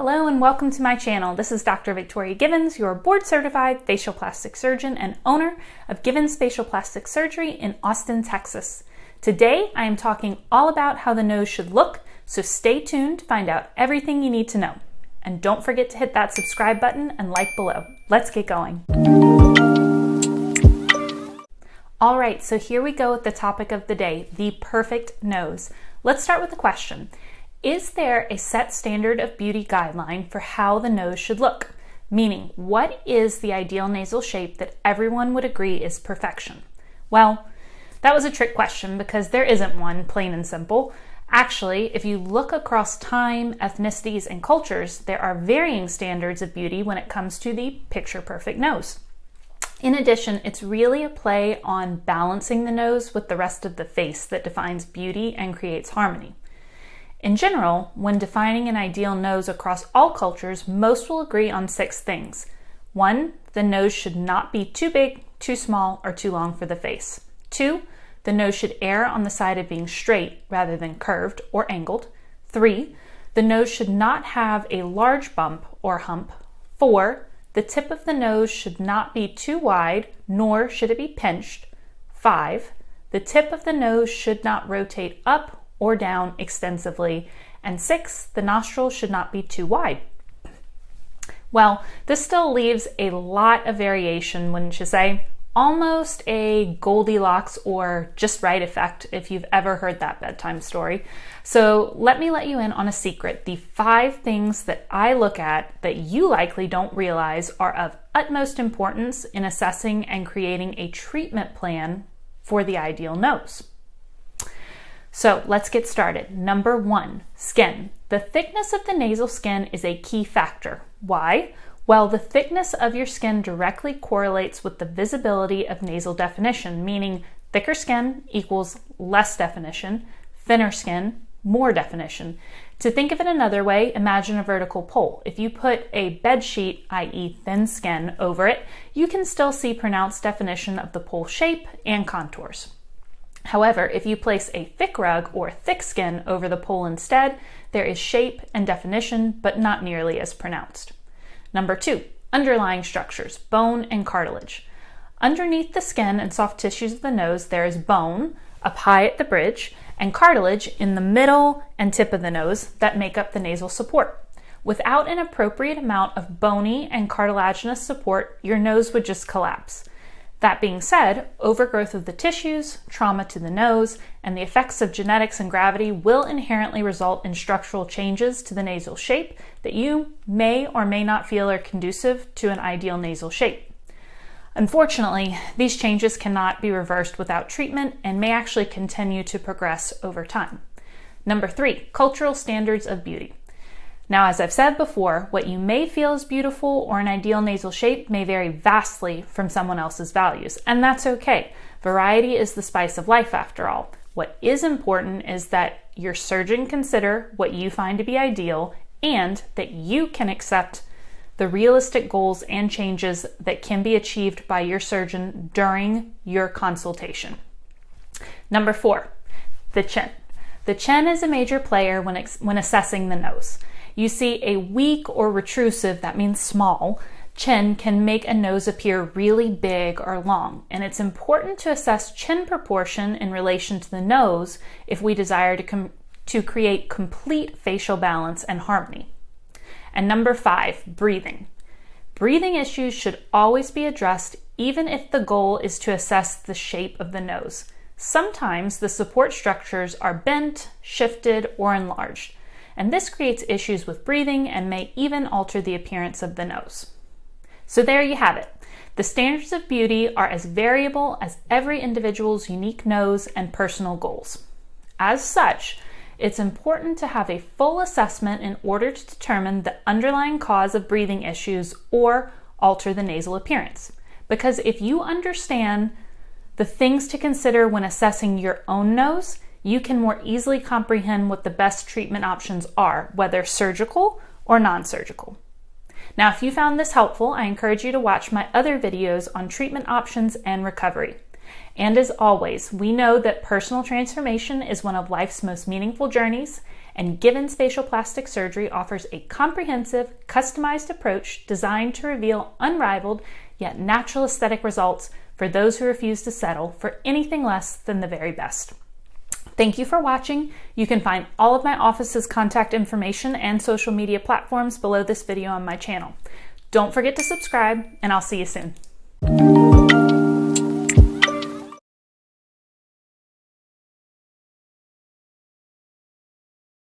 Hello and welcome to my channel. This is Dr. Victoria Givens, your board-certified facial plastic surgeon and owner of Givens Facial Plastic Surgery in Austin, Texas. Today, I am talking all about how the nose should look, so stay tuned to find out everything you need to know. And don't forget to hit that subscribe button and like below. Let's get going. All right, so here we go with the topic of the day, the perfect nose. Let's start with the question. Is there a set standard of beauty guideline for how the nose should look? Meaning, what is the ideal nasal shape that everyone would agree is perfection? Well, that was a trick question because there isn't one, plain and simple. Actually, if you look across time, ethnicities, and cultures, there are varying standards of beauty when it comes to the picture-perfect nose. In addition, it's really a play on balancing the nose with the rest of the face that defines beauty and creates harmony. In general, when defining an ideal nose across all cultures, most will agree on 6 things. 1, the nose should not be too big, too small, or too long for the face. 2, the nose should err on the side of being straight rather than curved or angled. 3, the nose should not have a large bump or hump. 4, the tip of the nose should not be too wide, nor should it be pinched. 5, the tip of the nose should not rotate up or down extensively. And 6, the nostril should not be too wide. Well, this still leaves a lot of variation, wouldn't you say? Almost a Goldilocks or just right effect if you've ever heard that bedtime story. So let me let you in on a secret. The 5 things that I look at that you likely don't realize are of utmost importance in assessing and creating a treatment plan for the ideal nose. So let's get started. Number 1, skin. The thickness of the nasal skin is a key factor. Why? Well, the thickness of your skin directly correlates with the visibility of nasal definition, meaning thicker skin equals less definition, thinner skin, more definition. To think of it another way, imagine a vertical pole. If you put a bed sheet, i.e. thin skin, over it, you can still see pronounced definition of the pole shape and contours. However, if you place a thick rug or thick skin over the pole instead, there is shape and definition, but not nearly as pronounced. Number 2, underlying structures, bone and cartilage. Underneath the skin and soft tissues of the nose, there is bone, up high at the bridge, and cartilage in the middle and tip of the nose that make up the nasal support. Without an appropriate amount of bony and cartilaginous support, your nose would just collapse. That being said, overgrowth of the tissues, trauma to the nose, and the effects of genetics and gravity will inherently result in structural changes to the nasal shape that you may or may not feel are conducive to an ideal nasal shape. Unfortunately, these changes cannot be reversed without treatment and may actually continue to progress over time. Number 3, cultural standards of beauty. Now, as I've said before, what you may feel is beautiful or an ideal nasal shape may vary vastly from someone else's values, and that's okay. Variety is the spice of life after all. What is important is that your surgeon consider what you find to be ideal and that you can accept the realistic goals and changes that can be achieved by your surgeon during your consultation. Number 4, the chin. The chin is a major player when assessing the nose. You see, a weak or retrusive, that means small, chin can make a nose appear really big or long, and it's important to assess chin proportion in relation to the nose if we desire to create complete facial balance and harmony. And number 5, breathing. Breathing issues should always be addressed even if the goal is to assess the shape of the nose. Sometimes the support structures are bent, shifted, or enlarged, and this creates issues with breathing and may even alter the appearance of the nose. So there you have it. The standards of beauty are as variable as every individual's unique nose and personal goals. As such, it's important to have a full assessment in order to determine the underlying cause of breathing issues or alter the nasal appearance. Because if you understand the things to consider when assessing your own nose, you can more easily comprehend what the best treatment options are, whether surgical or non-surgical. Now, if you found this helpful, I encourage you to watch my other videos on treatment options and recovery. And as always, we know that personal transformation is one of life's most meaningful journeys, and Given's facial plastic surgery offers a comprehensive, customized approach designed to reveal unrivaled yet natural aesthetic results for those who refuse to settle for anything less than the very best. Thank you for watching. You can find all of my office's contact information and social media platforms below this video on my channel. Don't forget to subscribe, and I'll see you soon.